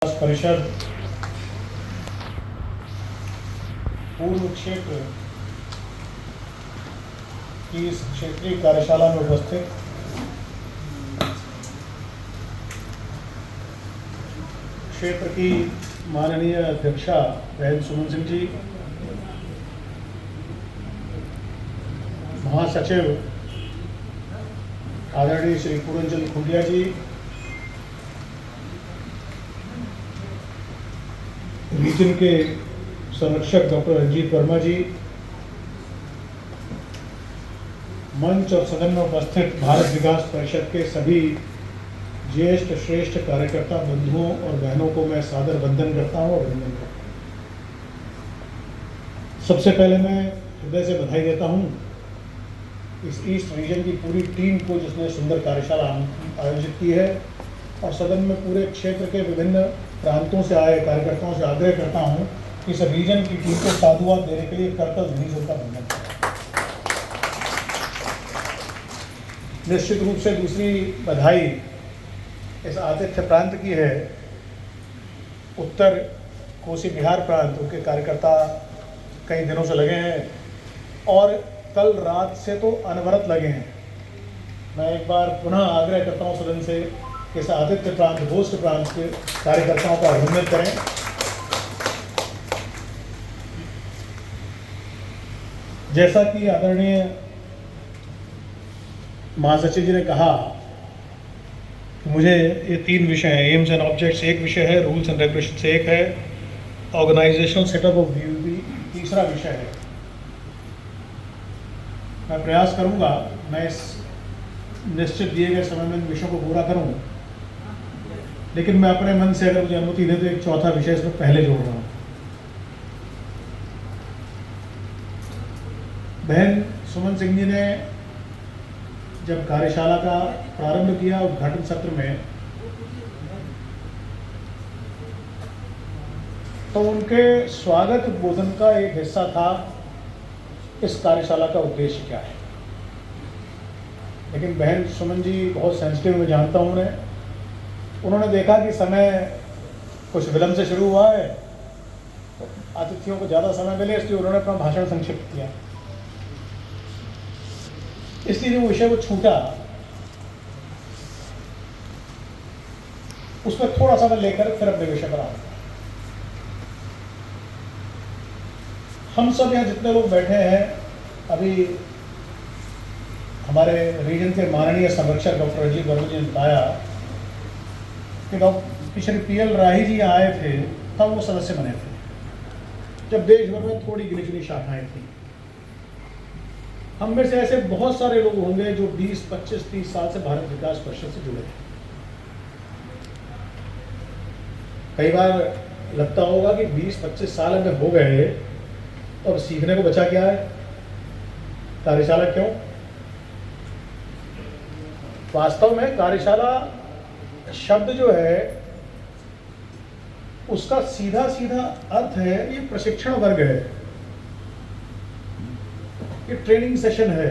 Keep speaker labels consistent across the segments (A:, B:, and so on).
A: परिषद पूर्व क्षेत्र की इस क्षेत्रीय कार्यशाला में उपस्थित क्षेत्र की माननीय अध्यक्षा बहन सुमन सिंह जी, महासचिव आदरणीय श्री पूरनचंद खुंडिया जी, रीजन के संरक्षक डॉक्टर रंजीत वर्मा जी, मंच और सदन में उपस्थित भारत विकास परिषद के सभी ज्येष्ठ श्रेष्ठ कार्यकर्ता बंधुओं और बहनों को मैं सादर वंदन करता हूं और अभिनंदन करता हूं। सबसे पहले मैं हृदय से बधाई देता हूं इस ईस्ट रीजन की पूरी टीम को जिसने सुंदर कार्यशाला आयोजित की है, और सदन में पूरे क्षेत्र के विभिन्न प्रांतों से आए कार्यकर्ताओं से आग्रह करता हूं कि इस रीजन की टीम को साधुवाद देने के लिए कर्तव्य ध्वनि का बंधन करें। निश्चित रूप से दूसरी बधाई इस आतिथ्य प्रांत की है, उत्तर कोसी बिहार प्रांत के कार्यकर्ता कई दिनों से लगे हैं और कल रात से तो अनवरत लगे हैं। मैं एक बार पुनः आग्रह करता हूं सदन से कि इस आतिथ्य प्रांत होस्ट प्रांत के कार्यकर्ताओं का अभिनंदन करें। जैसा कि आदरणीय महासचिव जी ने कहा कि मुझे ये तीन विषय हैं, एम्स एंड ऑब्जेक्ट्स एक विषय है, रूल्स एंड रेगुलेशन से एक है, ऑर्गेनाइजेशनल सेटअप ऑफ बीयूबी तीसरा विषय है। मैं प्रयास करूंगा मैं इस निश्चित दिए गए समय में इन विषयों को पूरा करूं, लेकिन मैं अपने मन से अगर मुझे अनुमति दे तो एक चौथा विषय इसमें पहले जोड़ रहा हूं। बहन सुमन सिंह जी ने जब कार्यशाला का प्रारंभ किया उद्घाटन सत्र में, तो उनके स्वागत उद्बोधन का एक हिस्सा था इस कार्यशाला का उद्देश्य क्या है। लेकिन बहन सुमन जी बहुत सेंसिटिव, मैं जानता हूँ उन्होंने देखा कि समय कुछ विलंब से शुरू हुआ है, तो अतिथियों को ज़्यादा समय मिले, इसलिए उन्होंने अपना भाषण संक्षिप्त किया। इसलिए जो विषय को छूटा उसमें थोड़ा सा मैं लेकर फिर अपने विषय पर आऊंगा। हम सब यहाँ जितने लोग बैठे हैं, अभी हमारे रीजन के माननीय संरक्षक डॉक्टर रंजीत वर्मा जी ने बताया कि श्री पीएल राही जी आए थे, तब वो सदस्य बने थे जब देश भर में थोड़ी गिनी चुनी शाखाएं थी। हम में से ऐसे बहुत सारे लोग होंगे जो 20, 25, 30 साल से भारत विकास परिषद से जुड़े हैं। कई बार लगता होगा कि 20-25 साल हमें हो गए और सीखने को बचा क्या है, कार्यशाला क्यों? वास्तव में कार्यशाला शब्द जो है उसका सीधा सीधा अर्थ है ये प्रशिक्षण वर्ग है, ये ट्रेनिंग सेशन है।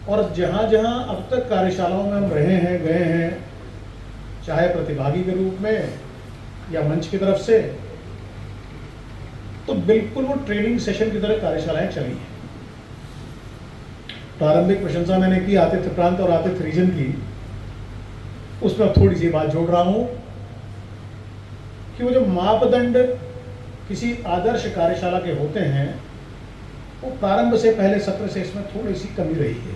A: और जहां जहां अब तक कार्यशालाओं में हम रहे हैं, गए हैं, चाहे प्रतिभागी के रूप में या मंच की तरफ से, तो बिल्कुल वो ट्रेनिंग सेशन की तरह कार्यशालाएं चली हैं। प्रारंभिक प्रशंसा मैंने की आतिथ्य प्रांत और आतिथ्य रीजन की, उसमें थोड़ी सी बात जोड़ रहा हूं कि वो जो मापदंड किसी आदर्श कार्यशाला के होते हैं, वो प्रारंभ से पहले सत्र से इसमें थोड़ी सी कमी रही है।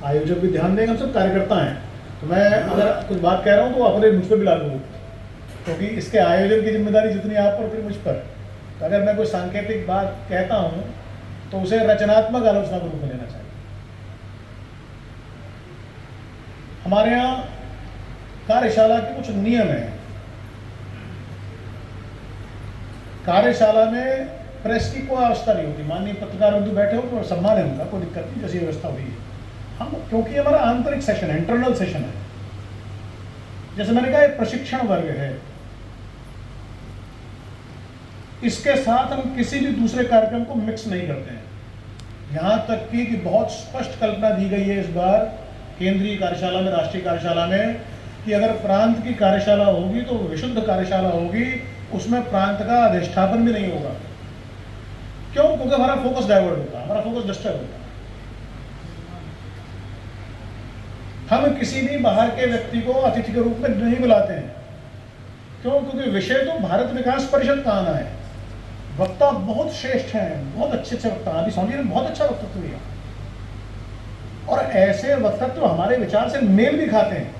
A: आयोजक भी ध्यान देंगे, हम सब कार्यकर्ता हैं, तो मैं अगर कुछ बात कह रहा हूं तो अपने मुझ पर भी लागू हो, क्योंकि इसके आयोजन की जिम्मेदारी जितनी आप पर उतनी मुझ पर। तो अगर मैं कोई सांकेतिक बात कहता हूं तो उसे रचनात्मक आलोचना के रूप में लेना चाहिए। हमारे यहाँ कार्यशाला के कुछ नियम हैं। कार्यशाला में प्रेस की कोई आवश्यकता नहीं होती। माननीय पत्रकार बंधु बैठे हो तो सम्मान है उनका, कोई दिक्कत नहीं, जैसी व्यवस्था हुई है। हम क्योंकि हमारा आंतरिक सेशन है, इंटरनल सेशन है, जैसे मैंने कहा प्रशिक्षण वर्ग है, इसके साथ हम किसी भी दूसरे कार्यक्रम को मिक्स नहीं करते हैं। यहाँ तक कि बहुत स्पष्ट कल्पना दी गई है इस बार केंद्रीय कार्यशाला में, राष्ट्रीय कार्यशाला में, कि अगर प्रांत की कार्यशाला होगी तो विशुद्ध कार्यशाला होगी, उसमें प्रांत का अधिष्ठापन भी नहीं होगा। क्यों? क्योंकि हमारा फोकस डाइवर्ट होता है, हमारा फोकस डिस्टर्ब होता है। हम किसी भी बाहर के व्यक्ति को अतिथि के रूप में नहीं बुलाते हैं। क्यों? क्योंकि विषय तो भारत विकास परिषद का आना है। वक्ता बहुत श्रेष्ठ हैं, बहुत अच्छे अच्छे वक्ता। अभी स्वामी ने बहुत अच्छा वक्तत्व दिया और ऐसे वक्तत्व हमारे विचार से मेल भी खाते हैं,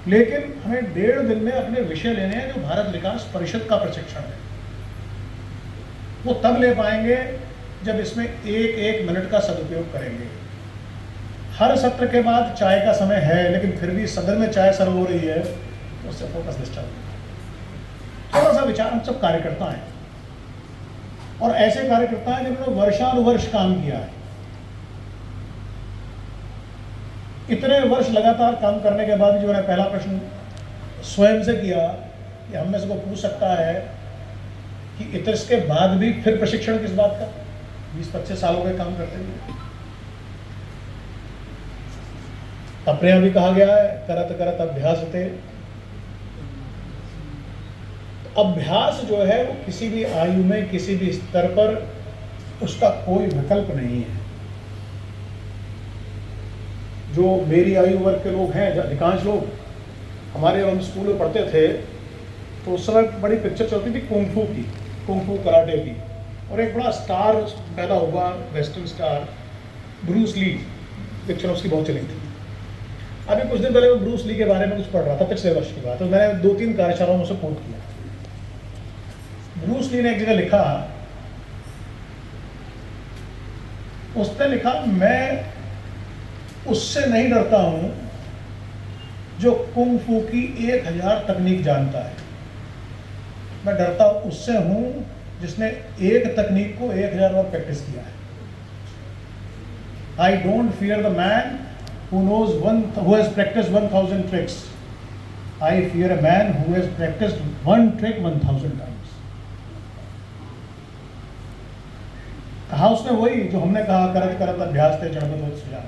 A: लेकिन हमें 1.5 दिन में अपने विषय लेने हैं जो भारत विकास परिषद का प्रशिक्षण है। वो तब ले पाएंगे जब इसमें एक मिनट का सदुपयोग करेंगे। हर सत्र के बाद चाय का समय है, लेकिन फिर भी सदन में चाय सर्व हो रही है तो उससे फोकस डिस्टर्ब होता है। थोड़ा सा विचार, हम सब कार्यकर्ता हैं और ऐसे कार्यकर्ता हैं जिन्होंने वर्षानुवर्ष काम किया है। इतने वर्ष लगातार काम करने के बाद जो मैंने पहला प्रश्न स्वयं से किया कि हम में से कोई पूछ सकता है कि इसके बाद भी फिर प्रशिक्षण किस बात का? 20-25 सालों के काम करते हुए। अपने भी कहा गया है, करत करत अभ्यास होते। अभ्यास जो है वो किसी भी आयु में, किसी भी स्तर पर उसका कोई विकल्प नहीं है। जो मेरी आयु वर्ग के लोग हैं, अधिकांश लोग, हमारे हम स्कूल में पढ़ते थे तो उस समय बड़ी पिक्चर चलती थी कुंग फू की, कुंग फू कराटे की, और एक बड़ा स्टार पैदा हुआ, western star, Bruce Lee. Picture उसकी बहुत चली थी। अभी कुछ दिन पहले मैं ब्रूस ली के बारे में कुछ पढ़ रहा था, पिछले वर्ष की बात, तो मैंने 2-3 कार्यशालाओं में से कोट किया। ब्रूस ली ने एक जगह लिखा, उसने लिखा, मैं उससे नहीं डरता हूं जो कुंग फू की 1000 तकनीक जानता है। मैं डरता उससे हूं जिसने एक तकनीक को 1000 बार प्रैक्टिस किया है। I don't fear the man who has practiced 1000 tricks. I fear a man who has practiced one trick 1000 times. कहा उसने वही जो हमने कहा, करत करत अभ्यास थे जड़बत सुजान।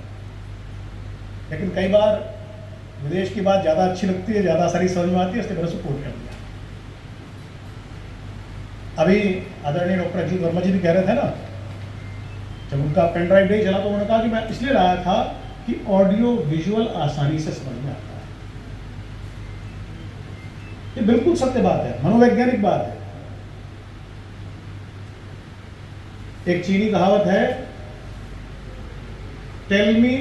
A: लेकिन कई बार विदेश की बात ज़्यादा अच्छी लगती है, ज़्यादा सारी समझ में आती है, इसलिए मैंने उसको कोट कर दिया। अभी आदरणीय डॉक्टर अजीत वर्मा जी भी कह रहे थे ना, जब उनका पेन ड्राइव डे चला तो उन्होंने कहा कि मैं इसलिए लाया था कि ऑडियो विजुअल आसानी से समझ में आता है। ये बिल्कुल सत्य बात है, मनोवैज्ञानिक बात है। एक चीनी कहावत है, tell me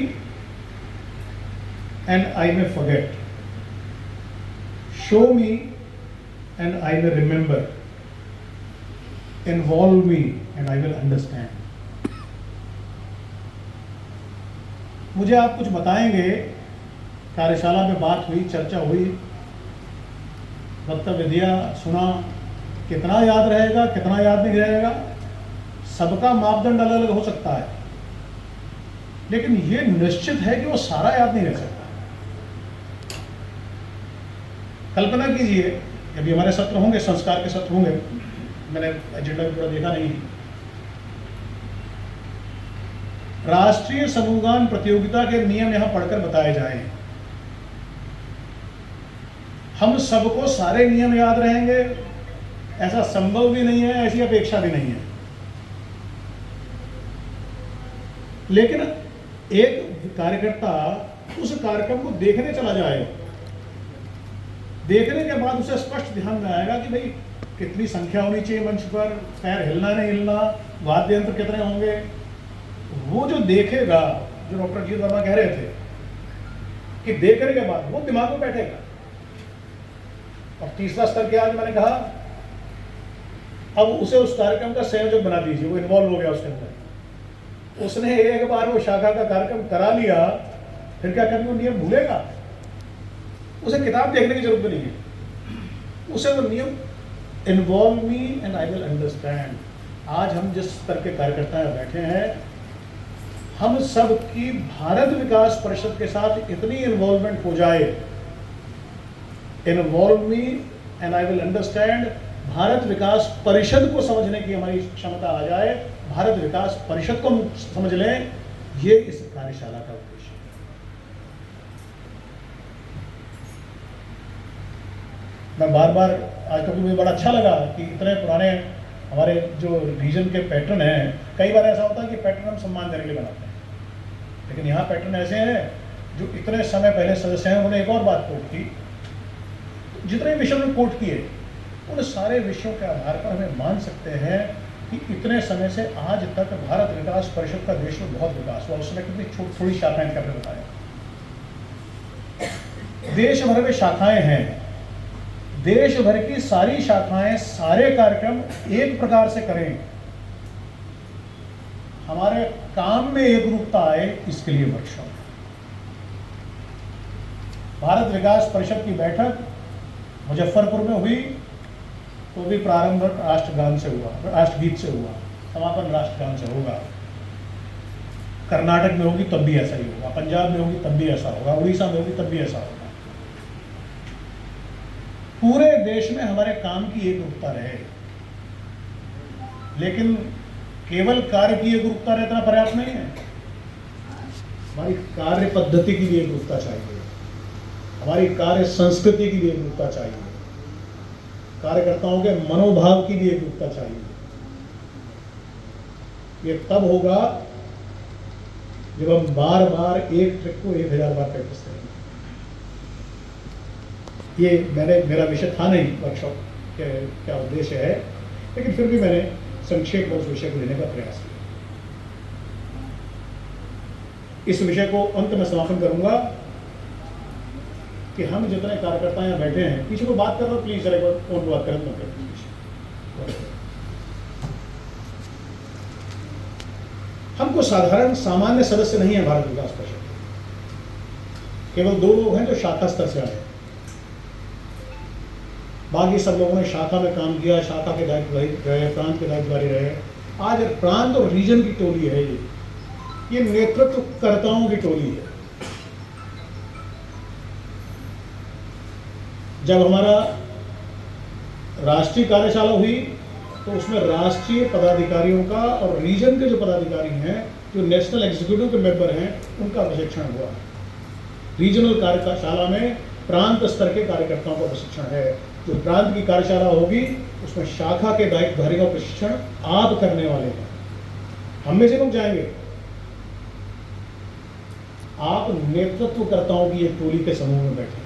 A: and I may forget, show me and I may remember, involve me and I will understand. मुझे आप कुछ बताएंगे, कार्यशाला में बात हुई, चर्चा हुई, वक्तव्य दिया, सुना, कितना याद रहेगा, कितना याद नहीं रहेगा, सबका मापदंड अलग अलग हो सकता है, लेकिन ये निश्चित है कि वो सारा याद नहीं रह सकता। कल्पना कीजिए, अभी हमारे सत्र होंगे, संस्कार के सत्र होंगे, मैंने एजेंडा पूरा देखा नहीं। राष्ट्रीय समूहगान प्रतियोगिता के नियम यहां पढ़कर बताए जाएं। हम सबको सारे नियम याद रहेंगे ऐसा संभव भी नहीं है, ऐसी अपेक्षा भी नहीं है। लेकिन एक कार्यकर्ता उस कार्यक्रम को देखने चला जाएगा, देखने के बाद उसे स्पष्ट ध्यान में आएगा कि भाई कितनी संख्या होनी चाहिए मंच पर, पैर हिलना नहीं हिलना, वाद्य यंत्र कितने होंगे। वो जो देखेगा, जो डॉक्टर अजीत वर्मा कह रहे थे कि देखने के बाद वो दिमाग में बैठेगा। और तीसरा स्तर क्या, आज मैंने कहा, अब उसे उस कार्यक्रम का संयोजक बना दीजिए, वो इन्वॉल्व हो गया उसके अंदर। उसने एक बार वो शाखा का कार्यक्रम करा लिया, फिर क्या कभी वो नियम भूलेगा? उसे किताब देखने की जरूरत नहीं है, उसे वो नियम, involve me and I will understand. आज हम जिस स्तर के कार्यकर्ता बैठे हैं, हम सब की भारत विकास परिषद के साथ इतनी इन्वॉल्वमेंट हो जाए, involve me and I will understand, Bharat Vikas Parishad को समझने की हमारी क्षमता आ जाए, भारत विकास परिषद को समझ लें, ये इस कार्यशाला का उद्देश्य है। मैं बार बार आज क्योंकि मुझे बड़ा अच्छा लगा कि इतने पुराने हमारे जो रीजन के पैटर्न हैं, कई बार ऐसा होता है कि पैटर्न हम सम्मान देने के लिए बनाते हैं, लेकिन यहाँ पैटर्न ऐसे हैं जो इतने समय पहले सदस्य हैं। उन्होंने एक और बात कोट की, जितने विषय में कोट किए उन सारे विषयों के आधार पर हमें मान सकते हैं कि इतने समय से आज तक भारत विकास परिषद का देश में बहुत विकास हुआ। उस समय कितनी थोड़ी शाखाएं थी, आपने बताया। देश भर में शाखाएं हैं, देश भर की सारी शाखाएं सारे कार्यक्रम एक प्रकार से करें, हमारे काम में एक रूपता आए, इसके लिए वर्कशॉप। भारत विकास परिषद की बैठक मुजफ्फरपुर में हुई तो भी प्रारंभ राष्ट्रगान से हुआ, राष्ट्रगीत से हुआ, समापन राष्ट्रगान से होगा। कर्नाटक में होगी तब भी ऐसा ही होगा, पंजाब में होगी तब भी ऐसा होगा, उड़ीसा में होगी तब भी ऐसा होगा। पूरे देश में हमारे काम की एक रूपता रहे, लेकिन केवल कार्य की एक रूपता रहना पर्याप्त नहीं है। हमारी कार्य पद्धति की भी एक रूपता चाहिए, हमारी कार्य संस्कृति की भी एक रूपता चाहिए, कार्यकर्ताओं के मनोभाव की भी एक रूपता चाहिए। ये तब होगा जब हम बार बार एक ट्रिक को 1000 बार प्रैक्टिस करेंगे। ये मेरा विषय था नहीं वर्कशॉप के क्या उद्देश्य है, लेकिन फिर भी मैंने संक्षेप में उस विषय को लेने का प्रयास किया। इस विषय को अंत में समापन करूंगा कि हम जितने कार्यकर्ता यहाँ बैठे हैं, किसी को बात कर रहा प्लीज जरा फोन बात करें मत करें। हमको साधारण सामान्य सदस्य नहीं है भारत विकास परिषद, केवल 2 लोग हैं जो शाखा स्तर से आए, बाकी सब लोगों ने शाखा में काम किया, शाखा के दायित्व रहे, प्रांत के दायित्वधारी रहे। आज प्रांत और रीजन की टोली है, ये नेतृत्वकर्ताओं की टोली है। जब हमारा राष्ट्रीय कार्यशाला हुई तो उसमें राष्ट्रीय पदाधिकारियों का और रीजन के जो पदाधिकारी हैं, जो नेशनल एग्जीक्यूटिव के मेंबर हैं, उनका प्रशिक्षण हुआ। रीजनल कार्यशाला में प्रांत स्तर के कार्यकर्ताओं का प्रशिक्षण है। जो प्रांत की कार्यशाला होगी उसमें शाखा के दायित्वधारी का प्रशिक्षण आप करने वाले हैं। हम में से लोग जाएंगे, आप नेतृत्वकर्ताओं की एक टोली के समूह में बैठे।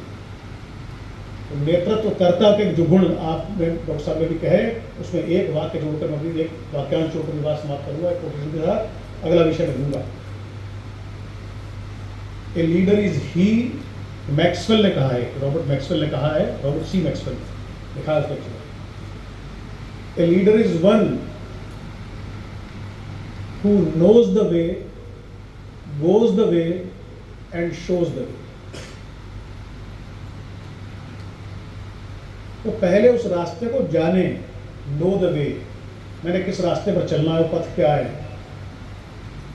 A: तो नेतृत्वकर्ता के जो गुण आपने डॉक्टर साहब ने भी कहे, उसमें एक वाक्य जोड़कर मैं एक वाक्यांश जोड़कर विवाद समाप्त करूंगा, कोटेशन के साथ अगला विषय में दूंगा। ए लीडर इज ही, मैक्सवेल ने कहा है, रॉबर्ट मैक्सवेल ने कहा है, रॉबर्ट सी मैक्सवेल ने लिखा है। A leader is one who knows the way, goes the way and shows the way. वो पहले उस रास्ते को जाने, नो द वे, मैंने किस रास्ते पर चलना है, पथ क्या है,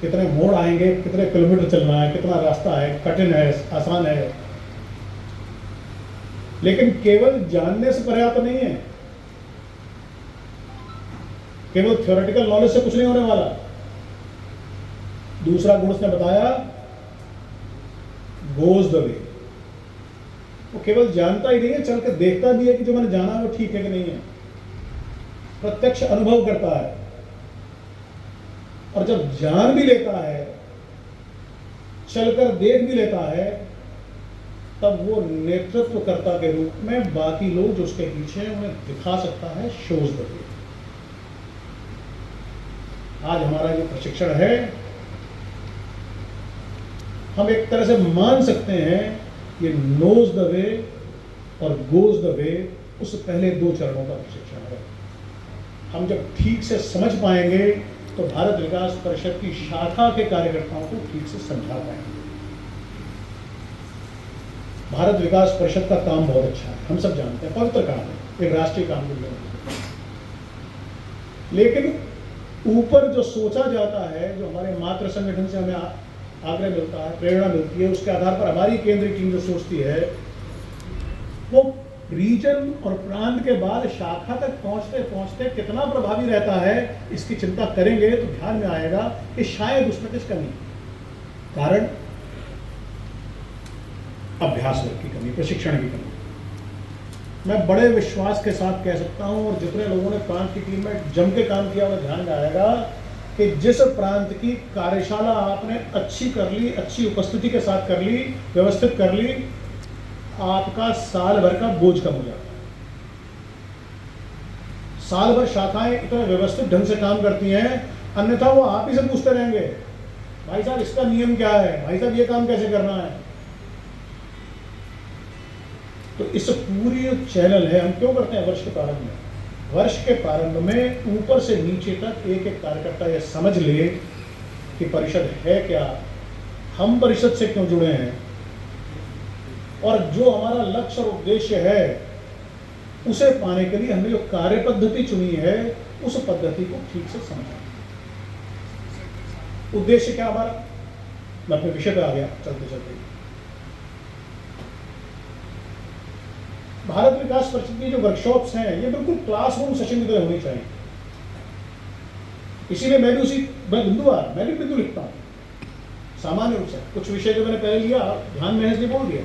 A: कितने मोड़ आएंगे, कितने किलोमीटर चलना है, कितना रास्ता है, कठिन है, आसान है। लेकिन केवल जानने से पर्याप्त नहीं है, केवल थ्योरेटिकल नॉलेज से कुछ नहीं होने वाला। दूसरा गुण उसने बताया, गोज द वे। वो केवल जानता ही नहीं है, चल कर देखता भी है कि जो मैंने जाना है वो ठीक है कि नहीं है, प्रत्यक्ष अनुभव करता है। और जब जान भी लेता है, चलकर देख भी लेता है, तब वो नेतृत्वकर्ता के रूप में बाकी लोग जो उसके पीछे हैं उन्हें दिखा सकता है, शोज द वे। आज हमारा जो प्रशिक्षण है, हम एक तरह से मान सकते हैं ये नोज द वे और गोज द वे, उस पहले 2 चरणों का प्रशिक्षण है। हम जब ठीक से समझ पाएंगे तो भारत विकास परिषद की शाखा के कार्यकर्ताओं को ठीक से समझा पाएंगे। भारत विकास परिषद का काम बहुत अच्छा है, हम सब जानते हैं, पवित्र काम है, एक राष्ट्रीय काम भी है। लेकिन ऊपर जो सोचा जाता है, जो हमारे मातृ संगठन से हमें आग्रह मिलता है, प्रेरणा मिलती है, उसके आधार पर हमारी केंद्रीय टीम जो सोचती है, वो रीजन और प्रांत के बाद शाखा तक पहुंचते पहुंचते कितना प्रभावी रहता है, इसकी चिंता करेंगे तो ध्यान में आएगा कि शायद उसमें कुछ कमी, कारण अभ्यास वर्ग की कमी, प्रशिक्षण की कमी। मैं बड़े विश्वास के साथ कह सकता हूं, और जितने लोगों ने प्रांत की टीम में जम के काम किया उन्हें ध्यान में आएगा कि जिस प्रांत की कार्यशाला आपने अच्छी कर ली, अच्छी उपस्थिति के साथ कर ली, व्यवस्थित कर ली, आपका साल भर का बोझ कम हो जाता है। साल भर शाखाएं इतने व्यवस्थित ढंग से काम करती हैं, अन्यथा वो आप ही से पूछते रहेंगे, भाई साहब इसका नियम क्या है, भाई साहब ये काम कैसे करना है। तो इस पूरी चैनल है, हम क्यों करते हैं वर्ष के प्रारंभ में? वर्ष के प्रारंभ में ऊपर से नीचे तक एक एक कार्यकर्ता यह समझ ले कि परिषद है क्या, हम परिषद से क्यों जुड़े हैं, और जो हमारा लक्ष्य और उद्देश्य है उसे पाने के लिए हमने जो कार्य पद्धति चुनी है उस पद्धति को ठीक से समझा। उद्देश्य क्या हमारा, मैं अपने विषय पे आ गया चलते चलते। भारत विकास परिषद की जो वर्कशॉप्स हैं ये बिल्कुल क्लासरूम सेशन की तरह होनी चाहिए। इसीलिए मैं भी मैं भी बिंदु लिखता हूँ सामान्य रूप से। कुछ विषय जो मैंने पहले लिया ध्यान में इसलिए बोल दिया।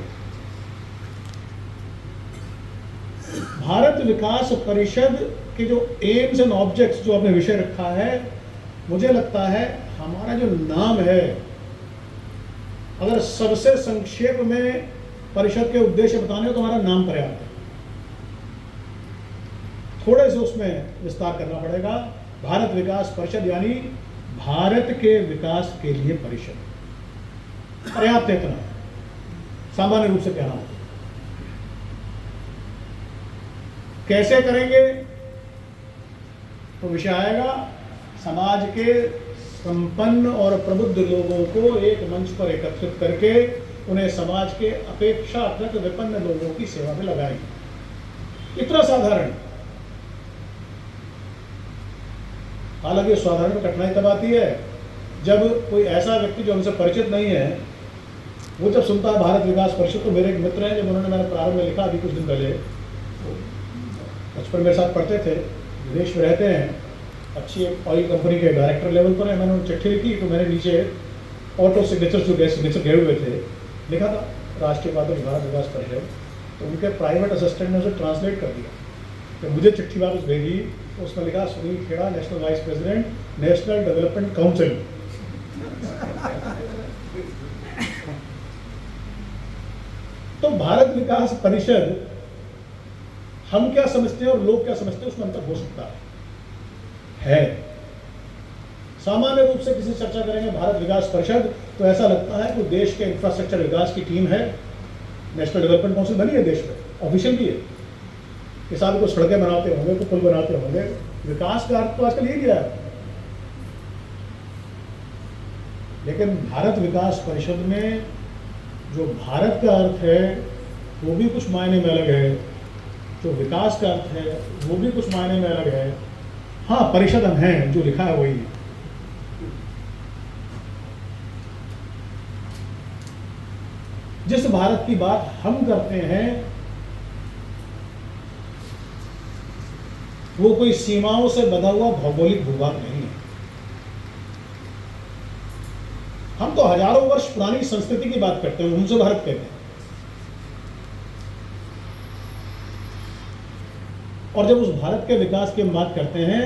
A: भारत विकास परिषद के जो एम्स एंड ऑब्जेक्ट्स जो आपने विषय रखा है, मुझे लगता है हमारा जो नाम है, अगर सबसे संक्षेप में परिषद के उद्देश्य बताने हो तो हमारा नाम पर्याप्त है। थोड़े से उसमें विस्तार करना पड़ेगा। भारत विकास परिषद यानी भारत के विकास के लिए परिषद, पर्याप्त है इतना, सामान्य रूप से कहना। कैसे करेंगे तो विषय आएगा, समाज के संपन्न और प्रबुद्ध लोगों को एक मंच पर एकत्रित करके उन्हें समाज के अपेक्षाकृत विपन्न लोगों की सेवा में लगाएंगे। इतना साधारण। हालांकि साधारण में कठिनाई तब आती है जब कोई ऐसा व्यक्ति जो हमसे परिचित नहीं है, वो जब सुनता है भारत विकास परिषद। तो मेरे एक मित्र हैं जब उन्होंने मैंने प्रारंभ में लिखा अभी कुछ दिन पहले, बचपन मेरे साथ पढ़ते थे, विदेश में रहते हैं, अच्छी एक ऑयल कंपनी के डायरेक्टर लेवल पर है। मैंने उन्हें चिट्ठी लिखी तो मैंने नीचे ऑटो सिग्नेचर जो सिग्नेचर गए हुए थे लिखा था राष्ट्रीय उपाध्यक्ष भारत विकास परिषद। तो उनके प्राइवेट असिस्टेंट ने उसे ट्रांसलेट कर दिया। तो मुझे चिट्ठी वापस भेजी तो उसमें लिखा Sunil Kheda, national vice president, national development council. तो भारत विकास परिषद हम क्या समझते हैं और लोग क्या समझते हैं उसमें अंतर हो सकता है। सामान्य रूप से किसी चर्चा करेंगे भारत विकास परिषद तो ऐसा लगता है कि देश के इंफ्रास्ट्रक्चर विकास की टीम है। नेशनल डेवलपमेंट काउंसिल बनी है देश में, ऑफिशियल भी है। किसान को सड़कें बनाते होंगे, को पुल बनाते होंगे। विकास का अर्थ तो आजकल यही गया है। लेकिन भारत विकास परिषद में जो भारत का अर्थ है वो भी कुछ मायने में अलग है, जो विकास का अर्थ है वो भी कुछ मायने में अलग है। हाँ, परिषद हम हैं, जो लिखा है वही है। जिस भारत की बात हम करते हैं वो कोई सीमाओं से बंधा हुआ भौगोलिक भूभाग नहीं है। हम तो हजारों वर्ष पुरानी संस्कृति की बात करते हैं, उनसे भारत कहते हैं। और जब उस भारत के विकास की हम बात करते हैं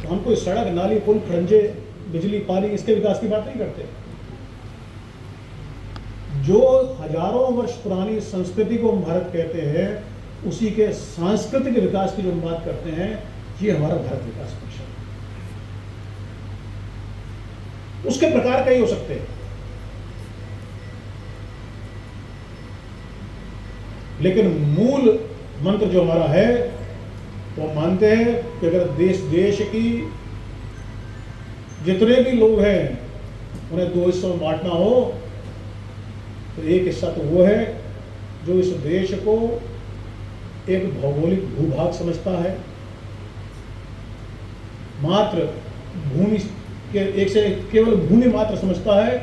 A: तो हम कोई सड़क, नाली, पुल, खड़ंजे, बिजली, पानी इसके विकास की बात नहीं करते। जो हजारों वर्ष पुरानी संस्कृति को हम भारत कहते हैं उसी के सांस्कृतिक विकास की जो हम बात करते हैं, ये हमारा भारत विकास परिषद। उसके प्रकार कई हो सकते हैं, लेकिन मूल मंत्र जो हमारा है वो मानते हैं कि अगर देश की जितने भी लोग हैं उन्हें दो हिस्सों में बांटना हो तो एक हिस्सा तो वो है जो इस देश को एक भौगोलिक भूभाग समझता है, मात्र भूमि के एक से केवल भूमि मात्र समझता है,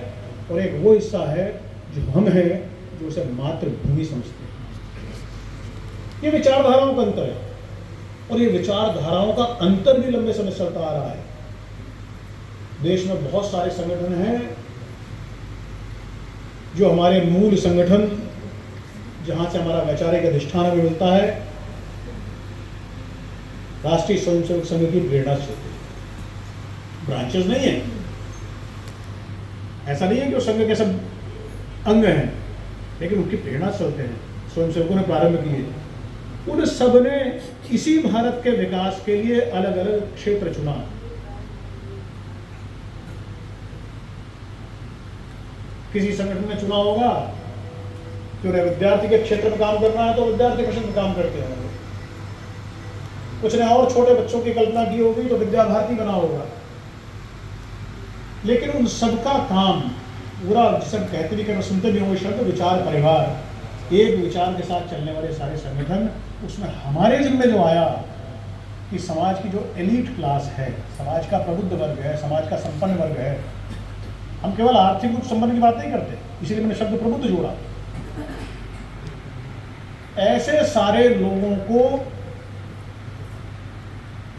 A: और एक वो हिस्सा है जो हम हैं जो उसे मात्र भूमि समझते हैं। ये विचारधाराओं का अंतर है, और ये विचारधाराओं का अंतर भी लंबे समय से चलता आ रहा है। देश में बहुत सारे संगठन हैं जो हमारे मूल संगठन जहां से हमारा वैचारिक अधिष्ठान हमें मिलता है, राष्ट्रीय स्वयंसेवक संघ की प्रेरणा से होती है। ब्रांचेस नहीं है, ऐसा नहीं है कि वो संघ के सब अंग हैं, लेकिन उनकी प्रेरणा से होते हैं। स्वयंसेवकों ने प्रारंभ किए, उन सब ने इसी भारत के विकास के लिए अलग अलग क्षेत्र चुना। किसी संगठन ने चुना होगा कि उन्हें विद्यार्थी के क्षेत्र में काम करना है तो विद्यार्थी परिषद में काम करते होंगे, कुछ ने और छोटे बच्चों की कल्पना की होगी तो विद्या भारती बना होगा। लेकिन उन सबका काम पूरा, जिसे हम कहते भी करना सुनते भी होंगे शब्द विचार परिवार, एक विचार के साथ चलने वाले सारे संगठन, उसमें हमारे जिम्मे जो आया कि समाज की जो एलीट क्लास है, समाज का प्रबुद्ध वर्ग है, समाज का संपन्न वर्ग है, हम केवल आर्थिक रूप संबंध की बात नहीं करते, इसीलिए मैंने शब्द प्रबुद्ध जोड़ा। ऐसे सारे लोगों को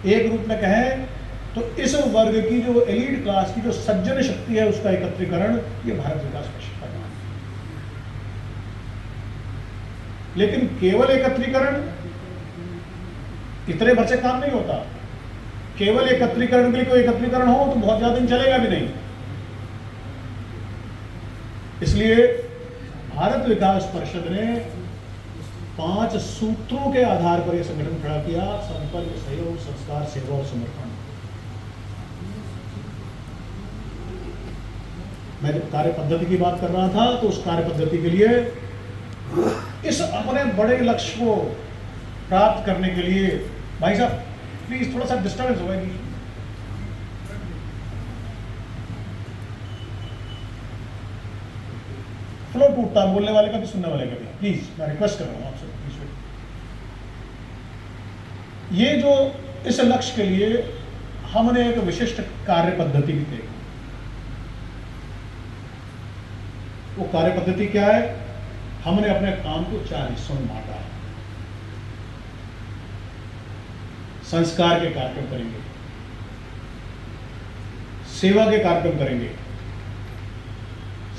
A: एक रूप में कहें तो इस वर्ग की जो एलीट क्लास की जो सज्जन शक्ति है, उसका एकत्रीकरण, ये भारत विकास परिषद का काम है। लेकिन केवल एकत्रीकरण इतने भर से काम नहीं होता। केवल एकत्रीकरण के लिए कोई एकत्रीकरण हो तो बहुत ज्यादा दिन चलेगा भी नहीं। इसलिए भारत विकास परिषद ने 5 सूत्रों के आधार पर यह संगठन खड़ा किया: संपर्क, सहयोग, संस्कार, सेवा और समर्पण। मैं जब कार्य पद्धति की बात कर रहा था तो उस कार्य पद्धति के लिए, इस अपने बड़े लक्ष्य को प्राप्त करने के लिए, भाई साहब प्लीज थोड़ा सा डिस्टर्बेंस होगा, फ्लो टूटता है बोलने वाले का भी सुनने वाले का भी। प्लीज मैं रिक्वेस्ट कर रहा हूं आपसे, ये जो इस लक्ष्य के लिए हमने एक विशिष्ट कार्य पद्धति भी तय। वो कार्य पद्धति क्या है? हमने अपने काम को 4 हिस्सों में बांटा है। संस्कार के कार्यक्रम करेंगे, सेवा के कार्यक्रम करेंगे,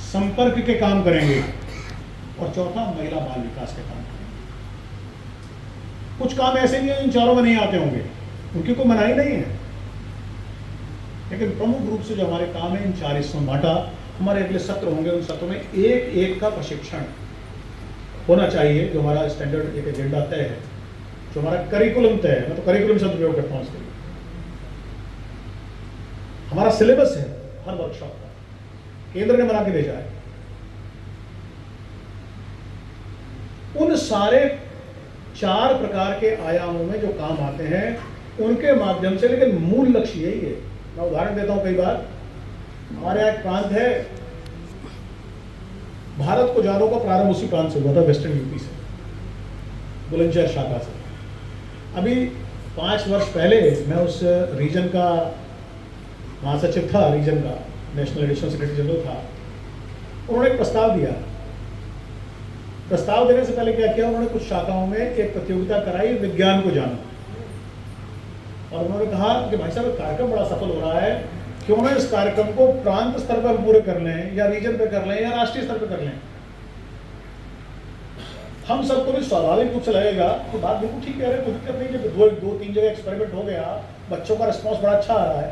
A: संपर्क के काम करेंगे, और चौथा महिला बाल विकास के काम करेंगे। कुछ काम ऐसे नहीं है इन चारों में नहीं आते होंगे, उनकी कोई मनाही नहीं है, लेकिन प्रमुख रूप से जो हमारे काम है इन 4 हिस्सों में बांटा। हमारे अगले सत्र होंगे, उन सत्रों में एक एक का प्रशिक्षण होना चाहिए, जो हमारा स्टैंडर्ड एक एजेंडा तय है, जो हमारा करिकुलम तय है। मैं तो करिकुलम शब्द प्रयोग करता हूं इसके लिए। हमारा सिलेबस है हर वर्कशॉप का, केंद्र ने बना के भेजा है। उन सारे 4 प्रकार के आयामों में जो काम आते हैं उनके माध्यम से, लेकिन मूल लक्ष्य यही है। मैं उदाहरण देता हूं, कई बार हमारे यहाँ एक प्रांत है, भारत को जानो का प्रारंभ उसी प्रांत से हुआ था, वेस्टर्न यूपी से, बुलंदशहर शाखा से। अभी 5 वर्ष पहले मैं उस रीजन का महासचिव था, रीजन का नेशनल एडिशनल सेक्रेटरी जनरल था। उन्होंने एक प्रस्ताव दिया। प्रस्ताव देने से पहले क्या किया, उन्होंने कुछ शाखाओं में एक प्रतियोगिता कराई, विज्ञान को जानो, और उन्होंने कहा कि भाई साहब कार्यक्रम बड़ा सफल हो रहा है, क्यों ना इस कार्यक्रम को प्रांत स्तर पर पूरे कर लें, या रीजन पे कर लें, या राष्ट्रीय स्तर पर कर लें। हम सबको भी स्वाभाविक रूप से लगेगा कि बात बिल्कुल ठीक कह रहे हैं, कोई दिक्कत नहीं, जब 2-3 जगह एक्सपेरिमेंट हो गया, बच्चों का रिस्पॉन्स बड़ा अच्छा आ रहा है।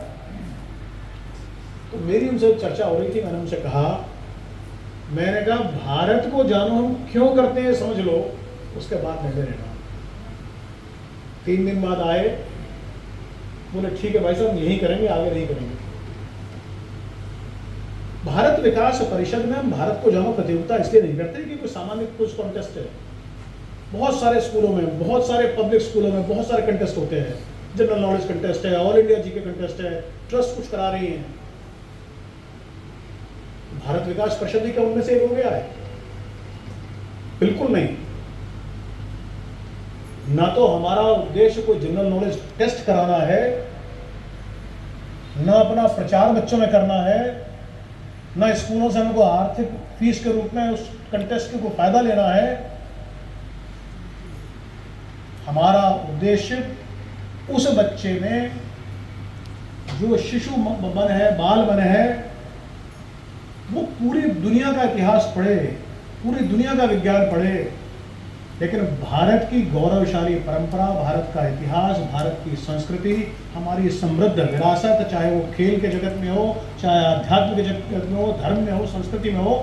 A: तो मेरी उनसे चर्चा हो रही थी, मैंने उनसे कहा, मैंने कहा भारत को जानो हम क्यों करते हैं समझ लो, उसके बाद निर्णय लेना। 3 दिन बाद आए, बोले ठीक है भाई साहब यही करेंगे, आगे नहीं करेंगे। भारत विकास परिषद में हम भारत को जानो प्रतियोगिता इसलिए नहीं करते कि कोई सामान्य क्विज कॉन्टेस्ट है। बहुत सारे स्कूलों में, बहुत सारे पब्लिक स्कूलों में बहुत सारे कंटेस्ट होते हैं। जनरल नॉलेज कंटेस्ट है, ऑल इंडिया जीके कंटेस्ट है, ट्रस्ट कुछ करा रही है। भारत विकास परिषद भी क्या उनमें से एक हो गया है? बिल्कुल नहीं। ना तो हमारा उद्देश्य कोई जनरल नॉलेज टेस्ट कराना है, ना अपना प्रचार बच्चों में करना है, ना स्कूलों से हमको आर्थिक फीस के रूप में उस कंटेस्ट को फायदा लेना है। हमारा उद्देश्य उस बच्चे में जो शिशु मन है, बाल मन है, वो पूरी दुनिया का इतिहास पढ़े, पूरी दुनिया का विज्ञान पढ़े, लेकिन भारत की गौरवशाली परंपरा, भारत का इतिहास, भारत की संस्कृति, हमारी समृद्ध विरासत, चाहे वो खेल के जगत में हो, चाहे आध्यात्म के जगत में हो, धर्म में हो, संस्कृति में हो,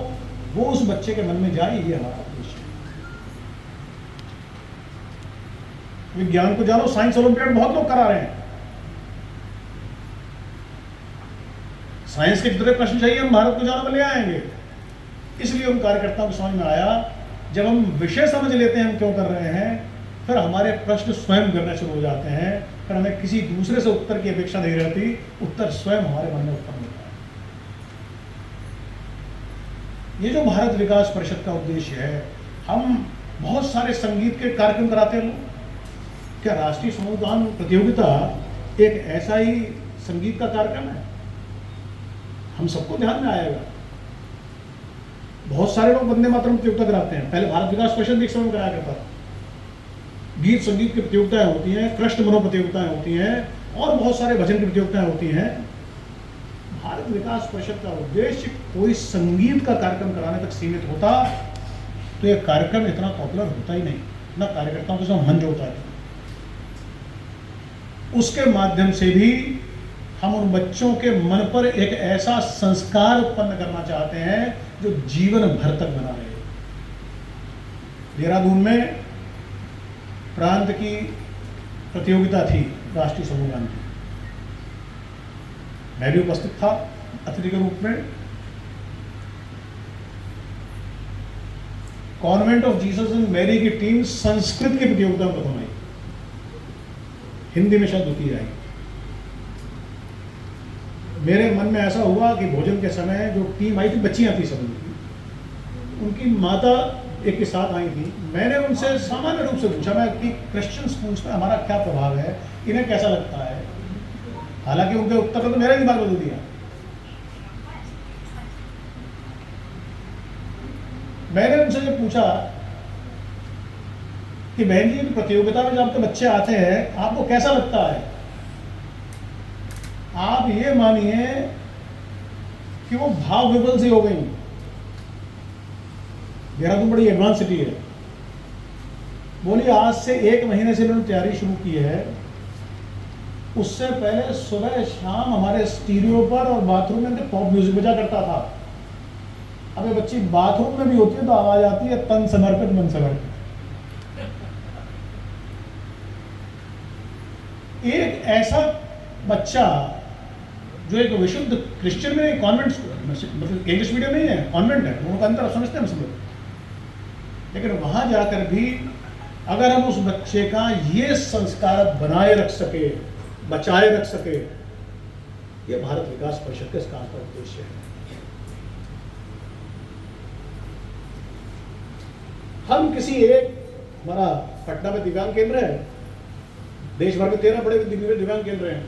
A: वो उस बच्चे के मन में जाए, ये हमारा उद्देश्य है। विज्ञान को जानो, साइंस ओलंपियाड बहुत लोग करा रहे हैं। साइंस के जितने प्रश्न चाहिए हम भारत को जानो में ले आएंगे। इसलिए उन कार्यकर्ताओं को समझ में आया, जब हम विषय समझ लेते हैं हम क्यों कर रहे हैं, फिर हमारे प्रश्न स्वयं करने शुरू हो जाते हैं, फिर हमें किसी दूसरे से उत्तर की अपेक्षा नहीं रहती, उत्तर स्वयं हमारे मन में उत्पन्न होता है। ये जो भारत विकास परिषद का उद्देश्य है, हम बहुत सारे संगीत के कार्यक्रम कराते हैं लोग। क्या राष्ट्रीय समूह गान प्रतियोगिता एक ऐसा ही संगीत का कार्यक्रम है? हम सबको ध्यान में आएगा। बहुत सारे लोग वंदे मातरम प्रतियोगिता कराते हैं। पहले भारत विकास परिषद एक समय कराया करता था। गीत संगीत की प्रतियोगिताएं होती हैं, कृष्ण मनो प्रतियोगिताएं होती हैं, और बहुत सारे भजन की प्रतियोगिताएं होती हैं। भारत विकास परिषद का उद्देश्य कोई संगीत का कार्यक्रम कराने तक सीमित होता तो यह कार्यक्रम इतना पॉपुलर होता ही नहीं, ना कार्यकर्ताओं के साथ मंच होता है। उसके माध्यम से भी हम उन बच्चों के मन पर एक ऐसा संस्कार उत्पन्न करना चाहते हैं जो जीवन भर तक बना रहे। देहरादून में प्रांत की प्रतियोगिता थी राष्ट्रीय समूह गान की। मैं भी उपस्थित था अतिथि के रूप में। Convent of Jesus and Mary की टीम संस्कृत की प्रतियोगिता में प्रथम आई, हिंदी में शायद द्वितीय आई। मेरे मन में ऐसा हुआ कि भोजन के समय जो टीम आई थी, बच्चियां थी सब, उनकी माता एक के साथ आई थी। मैंने उनसे सामान्य रूप से पूछा, मैं कि क्रिश्चियन स्कूल्स में हमारा क्या प्रभाव है, इन्हें कैसा लगता है। हालांकि उनके उत्तर ने तो मेरा दिमाग बदल दिया। मैंने उनसे ये पूछा कि बहन जी, प्रतियोगिता में जब आपके बच्चे आते हैं आपको कैसा लगता है? आप ये मानिए कि वो भाव विवल से हो गई। देहरादून बड़ी एडवांस सिटी है। बोली आज से 1 महीने से उन्होंने तैयारी शुरू की है। उससे पहले सुबह शाम हमारे स्टीरियो पर और बाथरूम में पॉप म्यूजिक बजा करता था। अब ये बच्ची बाथरूम में भी होती है तो आवाज आती है तन समर्पित मन समर्पित। एक ऐसा बच्चा जो एक विशुद्ध क्रिश्चियन में, कॉन्वेंट मतलब इंग्लिश मीडियम नहीं है, कॉन्वेंट है, दोनों का अंतर समझते हैं हम सब लोग। लेकिन वहां जाकर भी अगर हम उस बच्चे का ये संस्कार बनाए रख सके, बचाए रख सके, ये भारत विकास परिषद के इस काम का उद्देश्य है। हम किसी एक, हमारा पटना में दिव्यांग केंद्र है, देश भर में 13 बड़े दिव्यांग केंद्र हैं।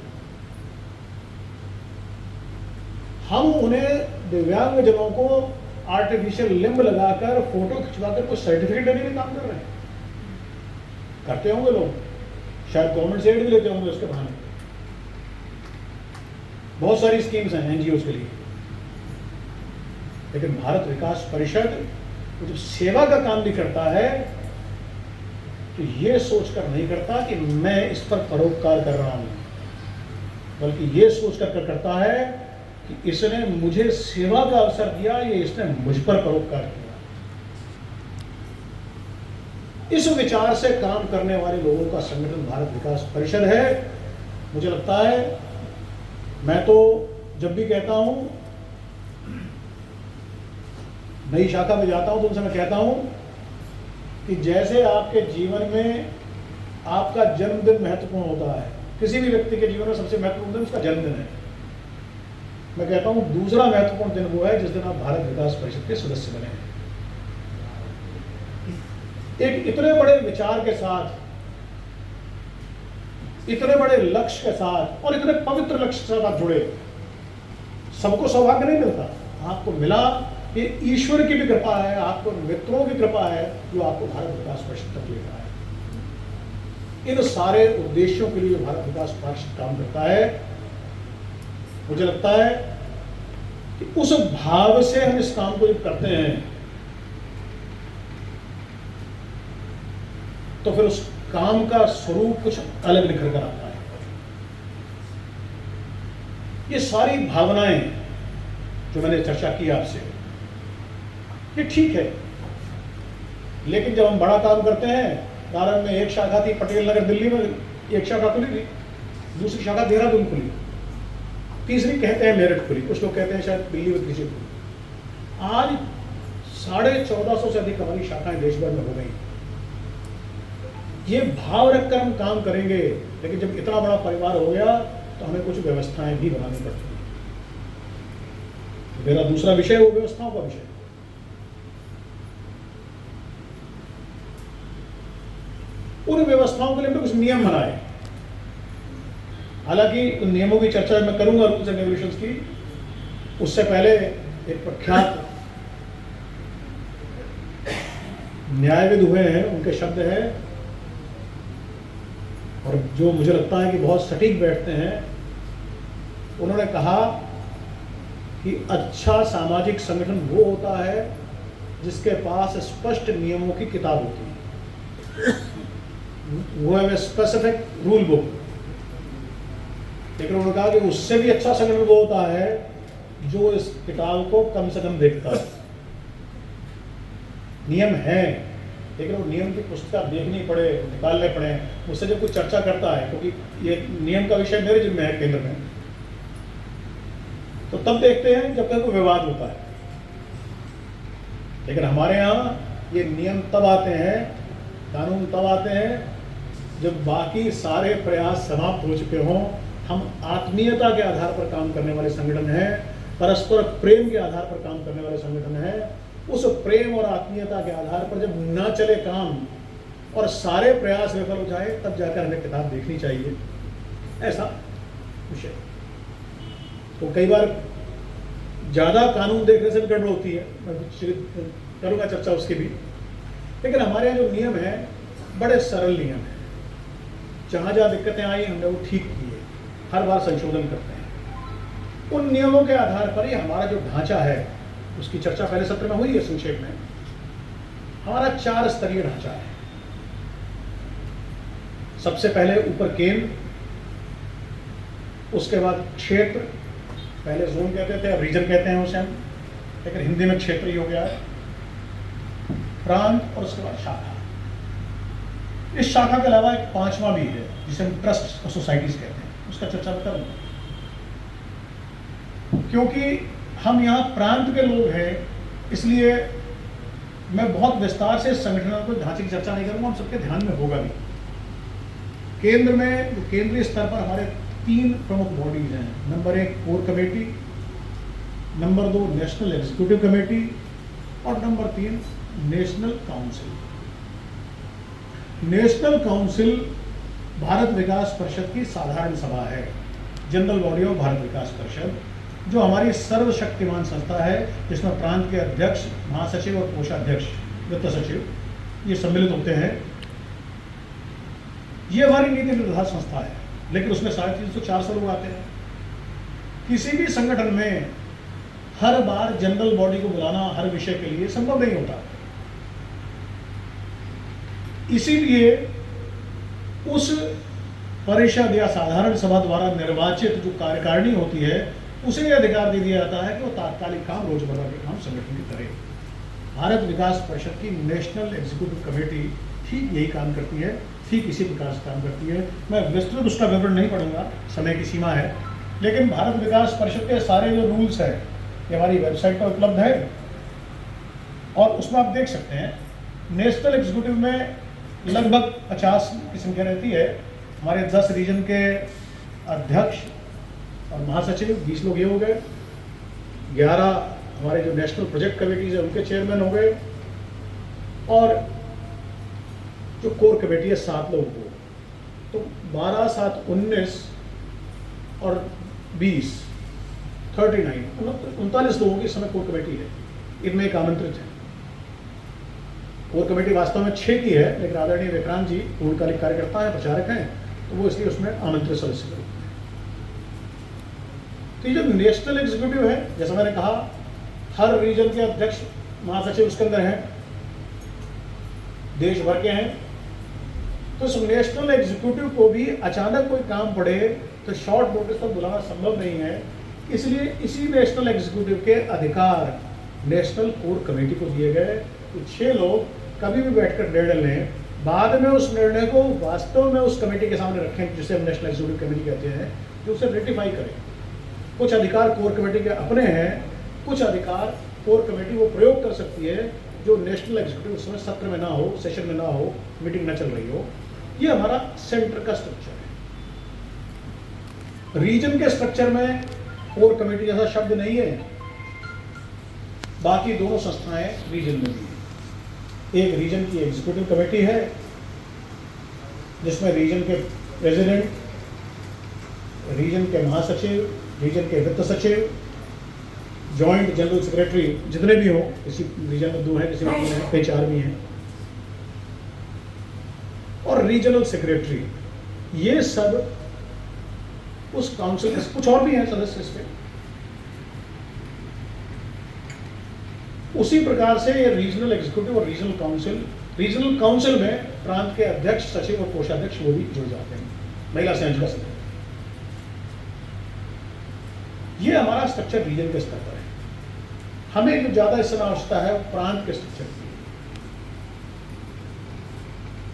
A: हम उन्हें दिव्यांग जनों को आर्टिफिशियल लिम्ब लगाकर, फोटो खिंचवाकर कुछ सर्टिफिकेट देने का काम कर रहे हैं। करते होंगे लोग, शायद गवर्नमेंट से एड भी लेते होंगे उसके बहाने। बहुत सारी स्कीम्स हैं एनजीओ के लिए। लेकिन भारत विकास परिषद जब सेवा का काम भी करता है तो ये सोचकर नहीं करता कि मैं इस पर परोपकार कर रहा हूं, बल्कि ये सोचकर करता है कि इसने मुझे सेवा का अवसर दिया, ये इसने मुझ पर परोपकार किया। इस विचार से काम करने वाले लोगों का संगठन भारत विकास परिषद है। मुझे लगता है, मैं तो जब भी कहता हूं, नई शाखा में जाता हूं तो उनसे मैं कहता हूं कि जैसे आपके जीवन में आपका जन्मदिन महत्वपूर्ण होता है, किसी भी व्यक्ति के जीवन में सबसे महत्वपूर्ण दिन उसका जन्मदिन है। मैं कहता हूं दूसरा महत्वपूर्ण दिन वो है जिस दिन आप भारत विकास परिषद के सदस्य बने हैं। एक इतने बड़े विचार के साथ, इतने बड़े लक्ष्य के साथ और इतने पवित्र लक्ष्य के साथ आप जुड़े। सबको सौभाग्य नहीं मिलता, आपको मिला। ये ईश्वर की भी कृपा है, आपको मित्रों की कृपा है जो आपको भारत विकास परिषद तक ले रहा है। इन सारे उद्देश्यों के लिए भारत विकास परिषद काम करता है। मुझे लगता है कि उस भाव से हम इस काम को जब करते हैं तो फिर उस काम का स्वरूप कुछ अलग निखर कर आता है। ये सारी भावनाएं जो मैंने चर्चा की आपसे, ये ठीक है, लेकिन जब हम बड़ा काम करते हैं, प्रारंभ में एक शाखा थी पटेल नगर दिल्ली में, एक शाखा खुली थी, दूसरी शाखा देहरादून खुली, तीसरी कहते हैं मेरठ खुली, कुछ लोग कहते हैं शायद दिल्ली में तीसरी खुली। आज 1450 से अधिक हमारी शाखाएं देश भर में हो गई। ये भाव रखकर हम काम करेंगे, लेकिन जब इतना बड़ा परिवार हो गया तो हमें कुछ व्यवस्थाएं भी बनानी पड़ती हैं। मेरा दूसरा विषय वो व्यवस्थाओं का विषय। उन व्यवस्थाओं के लिए हमने कुछ नियम बनाए। हालांकि उन नियमों की चर्चा मैं करूंगा रूल्स एंड रेगुलेशंस की, उससे पहले एक प्रख्यात न्यायविद हुए हैं, उनके शब्द हैं और जो मुझे लगता है कि बहुत सटीक बैठते हैं। उन्होंने कहा कि अच्छा सामाजिक संगठन वो होता है जिसके पास स्पष्ट नियमों की किताब होती है, वो है स्पेसिफिक रूल बुक। लेकिन उन्होंने कहा कि उससे भी अच्छा संगठन वो होता है जो इस किताब को कम से कम देखता है। नियम है, लेकिन वो नियम की पुस्तक देखनी पड़े, निकालने पड़े, उससे जब कुछ चर्चा करता है, क्योंकि ये नियम का विषय मेरे जिम्मे है केंद्र में, तो तब देखते हैं जब तक कोई विवाद होता है। लेकिन हमारे यहाँ ये नियम तब आते हैं, कानून तब आते हैं जब बाकी सारे प्रयास समाप्त हो चुके हों। हम आत्मीयता के आधार पर काम करने वाले संगठन हैं, परस्पर प्रेम के आधार पर काम करने वाले संगठन हैं। उस प्रेम और आत्मीयता के आधार पर जब ना चले काम और सारे प्रयास विफल हो जाए, तब जाकर हमें किताब देखनी चाहिए, ऐसा विषय। तो कई बार ज़्यादा कानून देखने से भी गड़बड़ होती है, मैं करूँगा चर्चा उसकी भी। लेकिन हमारे यहाँ जो नियम है बड़े सरल नियम हैं। जहाँ जहाँ दिक्कतें आई हमने वो ठीक किए, हर बार संशोधन करते हैं। उन नियमों के आधार पर ही हमारा जो ढांचा है, उसकी चर्चा पहले सत्र में हुई है संक्षेप में। हमारा 4 स्तरीय ढांचा है। सबसे पहले ऊपर केंद्र, उसके बाद क्षेत्र, पहले जोन कहते थे, अब रीजन कहते हैं उसे हम, लेकिन हिंदी में क्षेत्र ही हो गया है, प्रांत और उसके बाद शाखा। इस शाखा के अलावा एक 5वां भी है जिसे हम ट्रस्ट और सोसाइटीज कहते हैं, उसका चर्चा मैं करूंगा। क्योंकि हम यहाँ प्रांत के लोग हैं, इसलिए मैं बहुत विस्तार से संगठनों को ढांचे की चर्चा नहीं करूंगा, हम सबके ध्यान में होगा भी। केंद्र में, केंद्रीय स्तर पर हमारे 3 प्रमुख बॉडीज हैं। Number 1 core committee, number 2 national executive committee और number 3 national council. National council Bharat Vikas Parishad की साधारण सभा है, general body of Bharat Vikas Parishad, जो हमारी सर्वशक्तिमान संस्था है, जिसमें प्रांत के अध्यक्ष, महासचिव और कोषाध्यक्ष, वित्त सचिव ये सम्मिलित होते हैं। ये हमारी नीति निर्धारण संस्था है, लेकिन उसमें 350-400 लोग आते हैं। किसी भी संगठन में हर बार जनरल बॉडी को बुलाना हर विषय के लिए संभव नहीं होता। इसीलिए उस परिषद या साधारण सभा द्वारा निर्वाचित जो कार्यकारिणी होती है, उसे यह अधिकार दे दिया जाता है कि वो तात्कालिक काम, रोजमर्रा के काम संगठन की करे। भारत विकास परिषद की नेशनल एग्जीक्यूटिव कमेटी ठीक यही काम करती है, ठीक इसी प्रकार से काम करती है। मैं विस्तृत उसका विवरण नहीं पढ़ूंगा, समय की सीमा है, लेकिन भारत विकास परिषद के सारे जो रूल्स हैं ये हमारी वेबसाइट पर उपलब्ध है और उसमें आप देख सकते हैं। नेशनल एग्जीक्यूटिव में लगभग 50 की संख्या रहती है। हमारे 10 रीजन के अध्यक्ष और महासचिव 20 लोग ये हो गए, 11 हमारे जो नेशनल प्रोजेक्ट कमेटीज है उनके चेयरमैन हो गए, और जो कोर कमेटी है 7 लोग हो, तो 12, 7, 19 और 20, 39 लोगों की इस समय कोर कमेटी है। इनमें एक आमंत्रित है। कोर कमेटी वास्तव में 6 की है, लेकिन आदरणीय विक्रांत जी पूर्णकालिक कार्यकर्ता है, प्रचारक हैं, तो वो इसलिए उसमें आमंत्रित सदस्य हैं। तो ये जो नेशनल एग्जीक्यूटिव है, जैसा मैंने कहा, हर रीजन के अध्यक्ष, महासचिव उसके अंदर हैं, देश भर के हैं, तो इस नेशनल एग्जीक्यूटिव को भी अचानक कोई काम पड़े तो शॉर्ट नोटिस पर बुलाना संभव नहीं है। इसलिए इसी नेशनल एग्जीक्यूटिव के अधिकार नेशनल कोर कमेटी को दिए गए कि 6 लोग कभी भी बैठकर निर्णय लें, बाद में उस निर्णय को वास्तव में उस कमेटी के सामने रखें जिसे हम नेशनल एग्जीक्यूटिव कमेटी कहते हैं, जो उसे रेटिफाई करें। कुछ अधिकार कोर कमेटी के अपने हैं, कुछ अधिकार कोर कमेटी वो प्रयोग कर सकती है जो नेशनल एग्जीक्यूटिव उस समय सत्र में ना हो, सेशन में ना हो, मीटिंग ना चल रही हो। ये हमारा सेंटर का स्ट्रक्चर है। रीजन के स्ट्रक्चर में कोर कमेटी जैसा शब्द नहीं है। बाकी दोनों संस्थाएं रीजन में भी है। एक रीजन की एग्जीक्यूटिव कमेटी है जिसमें रीजन के प्रेसिडेंट, रीजन के महासचिव, रीजन के वित्त सचिव, जॉइंट जनरल सेक्रेटरी जितने भी हों, किसी रीजन में 2 हैं, किसी में 3 हैं, कई 4 भी हैं, और रीजनल सेक्रेटरी, ये सब उस काउंसिल के कुछ और भी हैं सदस्य इसमें। उसी प्रकार से ये रीजनल एग्जीक्यूटिव और रीजनल काउंसिल में प्रांत के अध्यक्ष, सचिव और कोषाध्यक्ष वो भी जुड़ जाते हैं, महिला संयोजक समिति। ये हमारा स्ट्रक्चर रीजन के स्तर पर है। हमें जो ज्यादा इस समय आवश्यकता है प्रांत के स्ट्रक्चर की।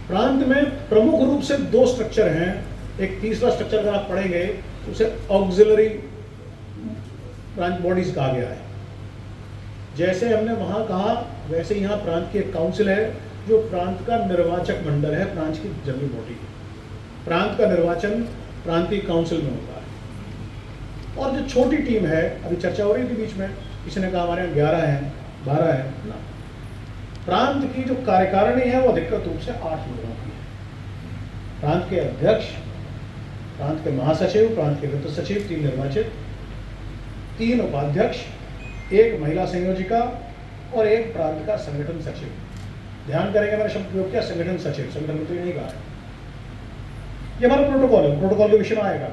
A: प्रांत में प्रमुख रूप से 2 स्ट्रक्चर हैं। एक तीसरा स्ट्रक्चर अगर आप पढ़ेंगे तो उसे ऑक्सिलरी ब्रांच बॉडीज कहा गया है। जैसे हमने वहां कहा वैसे यहाँ प्रांत की एक काउंसिल है जो प्रांत का निर्वाचक मंडल है, प्रांत की जनरल बॉडी। प्रांत का निर्वाचन प्रांतीय काउंसिल में होता है। और जो छोटी टीम है, अभी चर्चा हो रही थी बीच में, किसी ने कहा हमारे यहाँ 11 हैं, 12 हैं ना। प्रांत की जो कार्यकारिणी है वो अधिकृत रूप से 8 लोगों की है। प्रांत के अध्यक्ष, प्रांत के महासचिव, प्रांत के वित्त सचिव 3 निर्वाचित, 3 उपाध्यक्ष, 1 महिला संयोजिका और 1 प्रांत का संगठन सचिव। ध्यान करेंगे मैंने शब्द प्रयोग किया संगठन सचिव, संगठन मंत्री नहीं कहा है। ये हमारा प्रोटोकॉल है, प्रोटोकॉल के विषय में आएगा।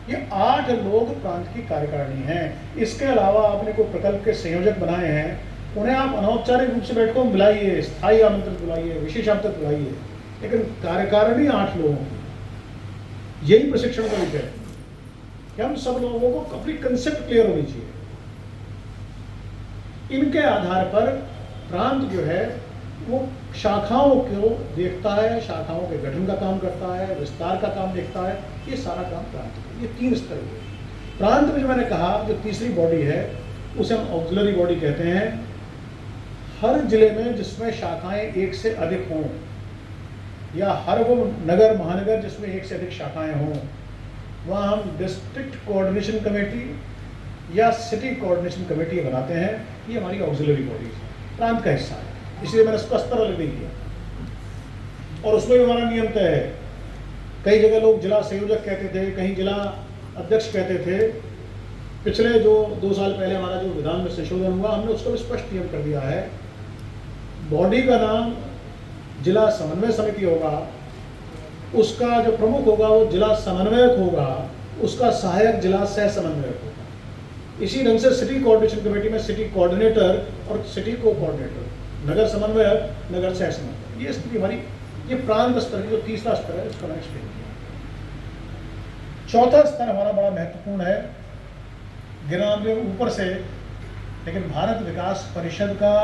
A: ये 8 लोग प्रांत की कार्यकारिणी हैं। इसके अलावा आपने कोई प्रकल्प के संयोजक बनाए हैं, उन्हें आप अनौपचारिक रूप से बैठकर बुलाइए, स्थायी आमंत्रित बुलाइए, विशेष आमंत्रित बुलाइए, लेकिन कार्यकारिणी 8 लोगों की। यही प्रशिक्षण का विषय है कि हम सब लोगों को अपनी कंसेप्ट क्लियर होनी चाहिए। इनके आधार पर प्रांत जो है वो शाखाओं को देखता है, शाखाओं के गठन का काम करता है, विस्तार का काम देखता है। ये सारा काम प्रांत का, ये 3 स्तर है। प्रांत में जो मैंने कहा जो तीसरी बॉडी है उसे हम ऑक्सिलरी बॉडी कहते हैं। हर जिले में जिसमें शाखाएं 1 से अधिक हों, या हर वो नगर महानगर जिसमें 1 से अधिक शाखाएं हों, वहाँ हम डिस्ट्रिक्ट कोऑर्डिनेशन कमेटी या सिटी कोऑर्डिनेशन कमेटी बनाते हैं। ये हमारी ऑक्सिलरी बॉडी प्रांत का हिस्सा है, इसलिए मैंने उसका स्तर अलग नहीं किया। और उसमें भी हमारा नियम तय है। कई जगह लोग जिला संयोजक कहते थे, कहीं जिला अध्यक्ष कहते थे। पिछले जो 2 साल पहले हमारा जो विधान में संशोधन हुआ, हमने उसको भी स्पष्ट नियम कर दिया है। बॉडी का नाम जिला समन्वय समिति होगा, उसका जो प्रमुख होगा वो जिला समन्वयक होगा, उसका सहायक जिला सह समन्वयक होगा। इसी ढंग से सिटी कोऑर्डिनेशन कमेटी में सिटी कोऑर्डिनेटर और सिटी को कोऑर्डिनेटर, नगर समन्वयक, नगर सह समन्वयक। ये स्थिति हमारी, ये प्रांत स्तर की जो तीसरा स्तर है उसका मैंने एक्सप्लेन किया। चौथा स्तर हमारा बड़ा महत्वपूर्ण है, गिना हमने ऊपर से, लेकिन भारत विकास परिषद का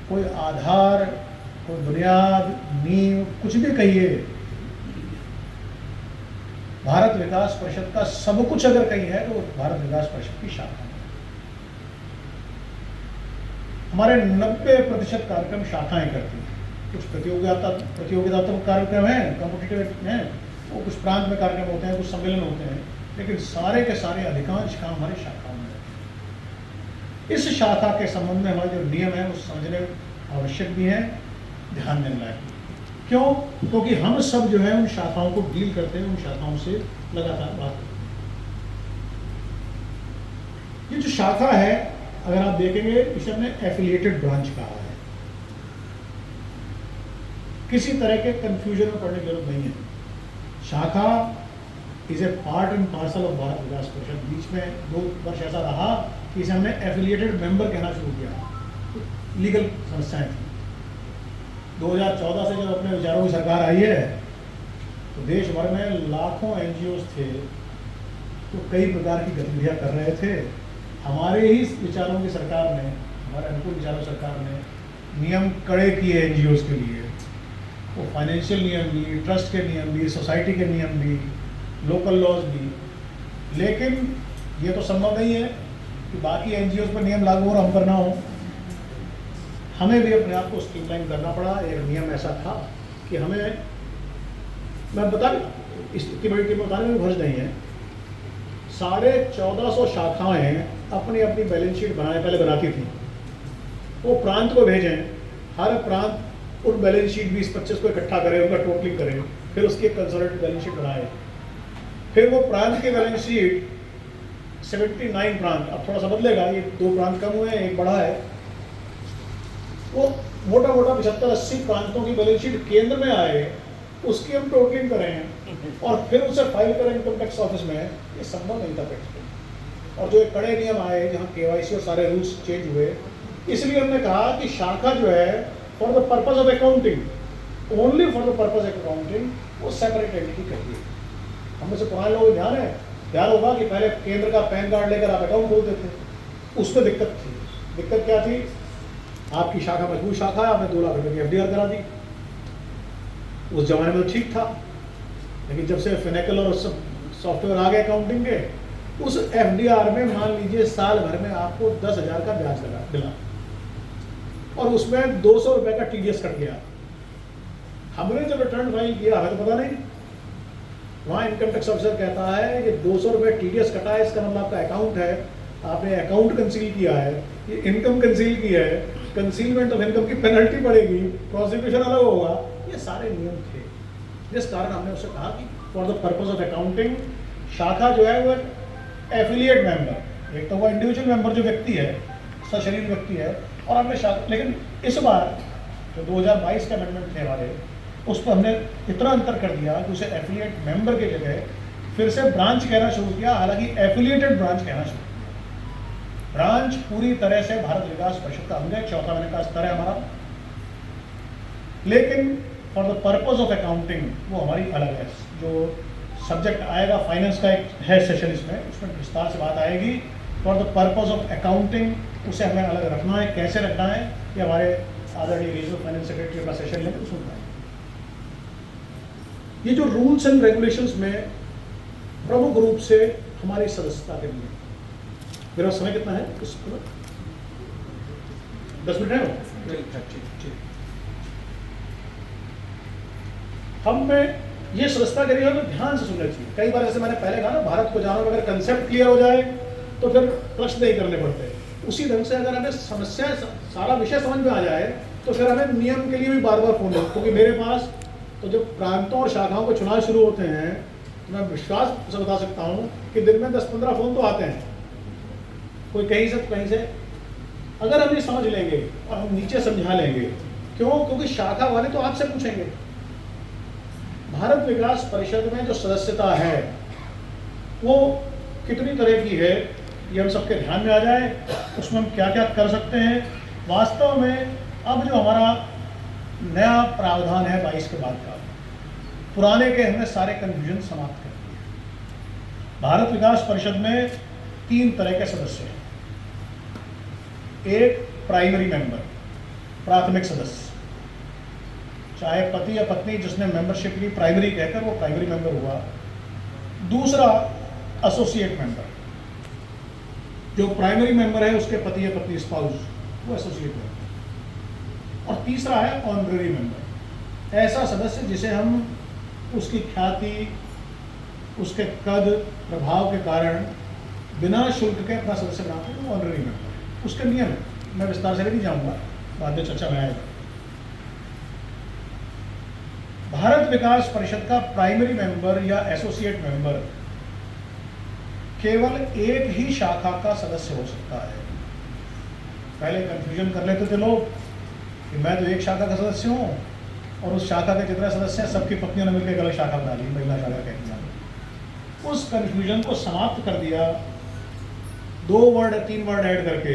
A: कोई आधार, कोई बुनियाद, नींव, कुछ भी कहिए, भारत विकास परिषद का सब कुछ अगर कहीं है तो भारत विकास परिषद की शाखा है। हमारे 90% कार्यक्रम शाखाएं करती हैं। कुछ प्रतियोगितात्मक कार्यक्रम हैं, कॉम्पिटिटिव हैं, वो कुछ प्रांत में कार्यक्रम होते हैं, कुछ सम्मेलन होते हैं, लेकिन सारे के सारे अधिकांश काम हमारी शाखाओं में है। इस शाखा के संबंध में हमारे जो नियम है वो समझने आवश्यक भी है, ध्यान देने लायक। क्यों? क्योंकि हम सब जो है उन शाखाओं को डील करते हैं, उन शाखाओं से लगातार बात करते हैं। ये जो शाखा है अगर आप देखेंगे इसे हमने एफिलिएटेड ब्रांच कहा है। किसी तरह के कंफ्यूजन में पड़ने की जरूरत नहीं है। शाखा is a part and parcel of Bharat Vikas Parishad. बीच में 2 वर्ष ऐसा रहा कि इसे हमने एफिलिएटेड मेंबर कहना शुरू किया, लीगल समस्याएं थी। 2014 से जब अपने विचारों की सरकार आई है तो देश भर में लाखों एनजीओज थे तो कई प्रकार की गतिविधियां कर रहे थे। हमारे ही विचारों की सरकार ने, हमारे अनुकूल विचारों सरकार ने नियम कड़े किए एनजीओज के लिए। वो फाइनेंशियल नियम भी, ट्रस्ट के नियम भी, सोसाइटी के नियम भी, लोकल लॉज भी। लेकिन ये तो संभव नहीं है कि बाकी एनजीओज पर नियम लागू हो और हम पर ना हो। हमें भी अपने आप को स्ट्रीमलाइन करना पड़ा। एक नियम ऐसा था कि हमें, मैं बता, इतनी बड़ी टीम बताने में भर्ज नहीं है, 1450 शाखाएं अपनी अपनी बैलेंस शीट पहले बनाती थी। वो प्रांत को भेजें, हर प्रांत उन बैलेंस शीट 20-25 को इकट्ठा करें, उनका टोटलिंग करें, फिर उसकी कंसोलिडेटेड बैलेंस शीट बनाए। फिर वो प्रांत की बैलेंस शीट 79 प्रांत, अब थोड़ा सा बदलेगा, ये 2 प्रांत कम हुए हैं, एक बढ़ा है, वो मोटा मोटा 75-80 प्रांतों की बैलेंस शीट केंद्र में आए, उसकी हम टोटलिंग करें और फिर उसे फाइल करें इनकम टैक्स ऑफिस में। ये संभव नहीं था टैक्स में। और जो एक कड़े नियम आए जहाँ केवाईसी और सारे रूल्स चेंज हुए, इसलिए हमने कहा कि शाखा जो है for the purpose of accounting, only for the purpose of accounting, वो सेपरेट एंटिटी करिए। हमें से पुराने लोग ध्यान होगा कि पहले केंद्र का पैन कार्ड लेकर आप अकाउंट खोलते थे, उसमें दिक्कत थी। दिक्कत क्या थी? आपकी शाखा मजबूत शाखा है, आपने 2 लाख रुपए की एफडीआर करा दी। उस जमाने में तो ठीक था, लेकिन जब से फिनेकल और सब सॉफ्टवेयर आ गए अकाउंटिंग के, उस एफडीआर में मान लीजिए साल भर में आपको 10,000 का ब्याज लगा मिला और उसमें 200 रुपए का टीडीएस कट गया। हमने जब रिटर्न फाइल किया, हमें तो पता नहीं, वहाँ इनकम टैक्स ऑफिसर कहता है कि 200 रुपए टीडीएस कटा है, इसका मतलब आपका अकाउंट है, आपने अकाउंट कंसील किया है, ये इनकम कंसील की है, कंसीलमेंट ऑफ इनकम की पेनल्टी पड़ेगी, प्रोसिक्यूशन अलग होगा। ये सारे नियम थे, जिस कारण हमने उससे कहा कि for the purpose of accounting शाखा जो है वो एफिलिएट मेंबर, एक तो वो इंडिविजुअल मेंबर जो व्यक्ति है, सशरीर व्यक्ति है, और हमने शाखा, लेकिन इस बार जो 2022 के अमेंडमेंट थे हमारे, उस पर हमने इतना अंतर कर दिया कि उसे एफिलिएट मेंबर की जगह फिर से ब्रांच कहना शुरू किया। हालांकि एफिलिएटेड ब्रांच कहना शुरू किया। ब्रांच पूरी तरह से भारत विकास परिषद का अंग है, 4 महीने का स्तर है हमारा, लेकिन for the purpose of accounting वो हमारी अलग है। जो सब्जेक्ट आएगा फाइनेंस का एक है सेशन, उसमें विस्तार से बात आएगी। For the purpose of accounting उसे हमें अलग रखना है। कैसे रखना है ये हमारे आदरणीय रीजनल फाइनेंस सेक्रेटरी का सेशन लेकर उसमें बताएंगे। ये जो रूल्स एंड रेगुलेशंस में प्रमुख रूप से हमारी सदस्यता के लिए, मेरा समय कितना है? 10 मिनट है। हम में ये सदस्यता के लिए हमें ध्यान से सुनना चाहिए। कई बार, जैसे मैंने पहले कहा ना, भारत को जानो, अगर कंसेप्ट क्लियर हो जाए तो फिर प्रश्न नहीं करने पड़ते। उसी ढंग से अगर हमें समस्या, सारा विषय समझ में आ जाए तो फिर हमें नियम के लिए भी बार बार फोन, क्योंकि मेरे पास तो जब प्रांतों और शाखाओं के चुनाव शुरू होते हैं तो मैं विश्वास से बता सकता हूँ कि दिन में 10-15 फोन तो आते हैं, कोई कहीं से। अगर हम ये समझ लेंगे और हम नीचे समझा लेंगे, क्योंकि शाखा वाले तो आपसे पूछेंगे। भारत विकास परिषद में जो सदस्यता है वो कितनी तरह की है, ये हम सबके ध्यान में आ जाए, उसमें हम क्या क्या कर सकते हैं। वास्तव में अब जो हमारा नया प्रावधान है 22 के बाद का, पुराने के हमने सारे कन्फ्यूजन समाप्त कर दिए। भारत विकास परिषद में 3 तरह के सदस्य हैं। एक प्राइमरी मेंबर, प्राथमिक सदस्य, चाहे पति या पत्नी जिसने मेंबरशिप ली, प्राइमरी कहकर वो प्राइमरी मेंबर हुआ। दूसरा एसोसिएट मेंबर, जो प्राइमरी मेंबर है उसके पति या पत्नी, स्पाउस, वो एसोसिएट मेंबर। और तीसरा है ऑनररी मेंबर, ऐसा सदस्य जिसे हम उसकी ख्याति, उसके कद, प्रभाव के कारण बिना शुल्क के अपना सदस्य बनाते हैं, वो ऑनररी मेंबर। उसके नियम है, मैं विस्तार से नहीं जाऊंगा, बाद में चर्चा में आएगा। भारत विकास परिषद का प्राइमरी मेंबर या एसोसिएट मेंबर केवल एक ही शाखा का सदस्य हो सकता है। पहले कंफ्यूजन कर लेते थे लोग कि मैं तो एक शाखा का सदस्य हूँ और उस शाखा के जितने सदस्य हैं सबकी पत्नियों ने मिलकर एक अलग शाखा बना ली, महिला शाखा कहती हैं। उस कंफ्यूजन को समाप्त कर दिया 2 वर्ड 3 वर्ड ऐड करके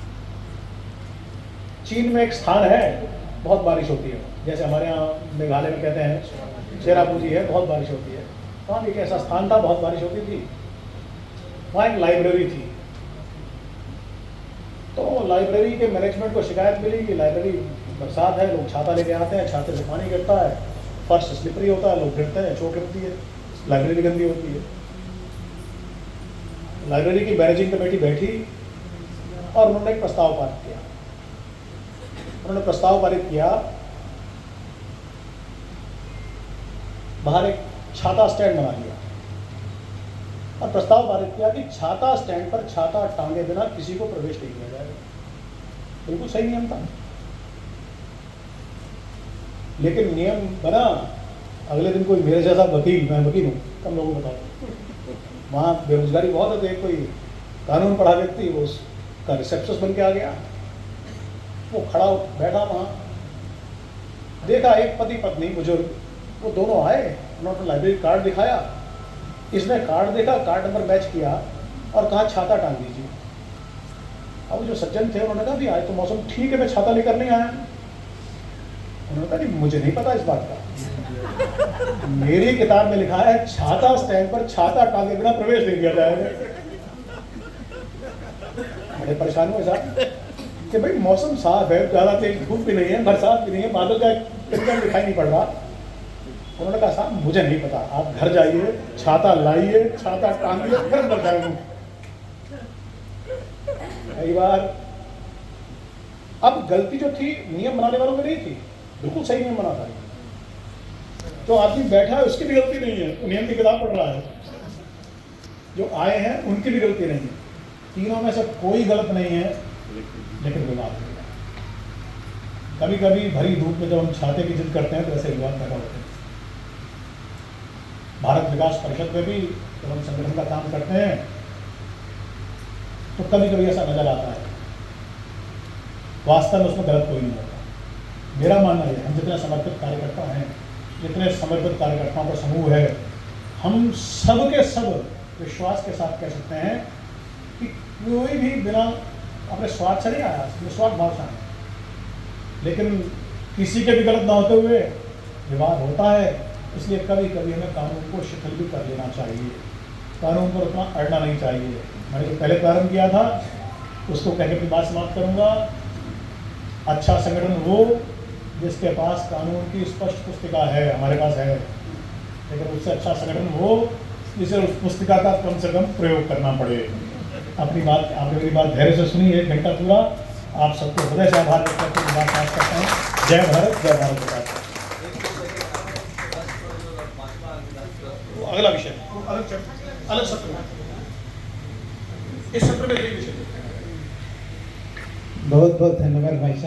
A: चीन में एक स्थान है, बहुत बारिश होती है, जैसे हमारे यहाँ मेघालय में कहते हैं चेरापूंजी है, बहुत बारिश होती है। वहाँ भी एक ऐसा स्थान था, बहुत बारिश होती थी। वहाँ एक लाइब्रेरी थी। तो लाइब्रेरी के मैनेजमेंट को शिकायत मिली कि लाइब्रेरी बरसात है, लोग छाता लेके आते हैं, छाते से पानी गिरता है, फर्श स्लिपरी होता है, लोग गिरते हैं, चोट लगती है, लाइब्रेरी गंदी होती है। लाइब्रेरी की मैनेजिंग कमेटी बैठी और उन्होंने एक प्रस्ताव पारित किया। उन्होंने प्रस्ताव पारित किया, बाहर एक छाता स्टैंड बना लिया और प्रस्ताव पारित किया कि छाता स्टैंड पर छाता टांगे बिना किसी को प्रवेश नहीं दिया जाएगा। बिल्कुल सही नियम था, लेकिन नियम बना, अगले दिन कोई मेरे जैसा वकील, मैं वकील हूँ, कम लोगों को बताओ, वहाँ बेरोजगारी बहुत है, कोई कानून पढ़ा व्यक्ति वो उसका रिसेप्शनिस्ट बन के आ गया। वो खड़ा बैठा वहाँ, देखा एक पति पत्नी बुजुर्ग, वो दोनों आए, उन्होंने लाइब्रेरी कार्ड दिखाया, इसने कार्ड देखा, कार्ड नंबर मैच किया और कहा छाता टांग दीजिए। अब जो सज्जन थे उन्होंने कहा भी आज तो मौसम ठीक है, मैं छाता लेकर नहीं आया। उन्होंने कहा नहीं, मुझे नहीं पता इस बात का, मेरी किताब में लिखा है छाता स्टैंड पर छाता टांगे बिना प्रवेश नहीं दिया जाएगा। बड़े परेशान हुए साहब कि भाई मौसम साफ है, ज़्यादा तेज धूप भी नहीं है, बरसात भी नहीं है, बादल का टिमटिम दिखाई नहीं पड़ रहा। उन्होंने कहा साहब मुझे नहीं पता, आप घर जाइए, छाता लाइए, छाता टांगिए, फिर अंदर जाएंगे। कई बार अब गलती जो थी नियम बनाने वालों की नहीं थी, बिल्कुल सही नियम बना था। जो आदमी बैठा है उसकी भी गलती नहीं है, वो नियम की किताब पढ़ रहा है। जो आए हैं उनकी भी गलती नहीं है, तीनों में से कोई गलत नहीं है, लेकिन विवाद हो गया। कभी कभी भरी धूप में जब हम छाते की जिद करते हैं तो ऐसे विवाद पैदा होते हैं। भारत विकास परिषद में भी जब हम संगठन का काम करते हैं तो कभी कभी ऐसा नजर आता है, वास्तव में उसमें गलत कोई नहीं होता। मेरा मानना है हम जितने समर्पित कार्यकर्ता हैं, जितने समर्पित कार्यकर्ताओं का समूह है, हम सब के सब विश्वास के साथ कह सकते हैं कि कोई भी बिना अपने स्वार्थ से नहीं आया, निस्वार्थ भाव से आया। लेकिन किसी के भी गलत ना होते हुए विवाद होता है, इसलिए कभी कभी हमें कानून को शिथिल भी कर लेना चाहिए, कानून पर उतना अड़ना नहीं चाहिए। मैंने जो पहले प्रारंभ किया था उसको कहकर अपनी बात समाप्त करूँगा। अच्छा संगठन वो जिसके पास कानून की स्पष्ट पुस्तिका है, हमारे पास है, लेकिन उससे अच्छा संगठन वो जिसे उस पुस्तिका का कम से कम प्रयोग करना पड़े। अपनी बात, आपने मेरी बात धैर्य से सुनी, 1 घंटा पूरा। आप सबको हृदय से आभार व्यक्त करके बात पास करता हूँ। जय भारत, जय भारत माता। अगला विषय अलग सत्र में, इस सत्र में यही विषय।
B: बहुत बहुत धन्यवाद भाई साहब।